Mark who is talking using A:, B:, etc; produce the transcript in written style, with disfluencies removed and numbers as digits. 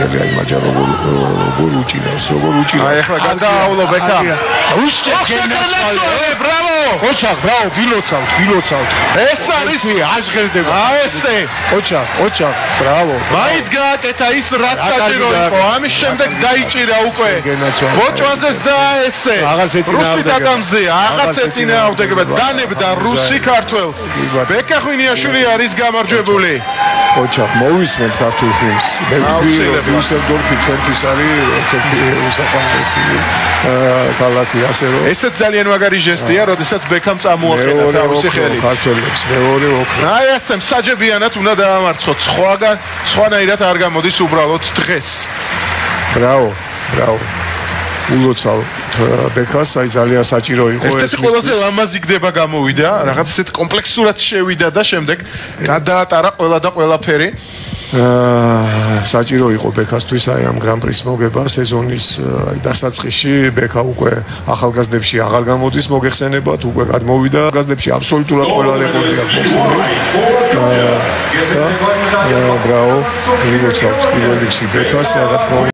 A: შელია იმაჯა როგორ უჭირავს
B: აი ახლა გადააავლო ბექა
A: ბრავო ოჩახ ბრავო ვილოცავთ
B: ეს არის
A: აშღერდება
B: ესე
A: ოჩახ ბრავო
B: მაინც გააკეთა ის რაც საჭირო იყო ამის შემდეგ დაიჭირა უკვე ბოჭვანზეს და ესე რუსი დადამზეა აღაც ეწინააღმდეგება დანებდა რუსი ქართველს ბექა ღვინიაშვილი არის გამარჯვებული
A: ოჩახ მოვისმენთ ქართულ ფილმს დიუსელდორფი ჩვენთვის არის ერთ-ერთი უსაფრთხოესი ქალაქი ასე რომ
B: ესეც ძალიან მაგარი ჟესტია როდესაც ბექამ წამოაყენა თავისი ხელით
A: ქართველებს მეორე ოქრა
B: აი ასე მსაჯებიანად უნდა დაამარცხოთ სხვანაირად არ გამოდის უბრალოდ დღეს
A: ბრავო ულოცავ ბექას აი ძალიან საჭირო იყო
B: ეს ყველაზე ლამაზი გდება გამოვიდა რაღაც ისეთ კომპლექსურად შევიდა და შემდეგ გადაატარა ყველა და ყველაფერი
A: საჭირო იყო ბექასთვის აი ამ გრან-პრის მოგება სეზონის დასაწყისში ბექა უკვე ახალგაზრდებში აღარ გამოდის მოგეხსენებათ უკვე გადმოვიდა ახალგაზრდებში აბსოლუტურად ყველა რეკორდი აქვს ბრავო ვილოცავთ პირველ რიგში ბექას რა თქმა უნდა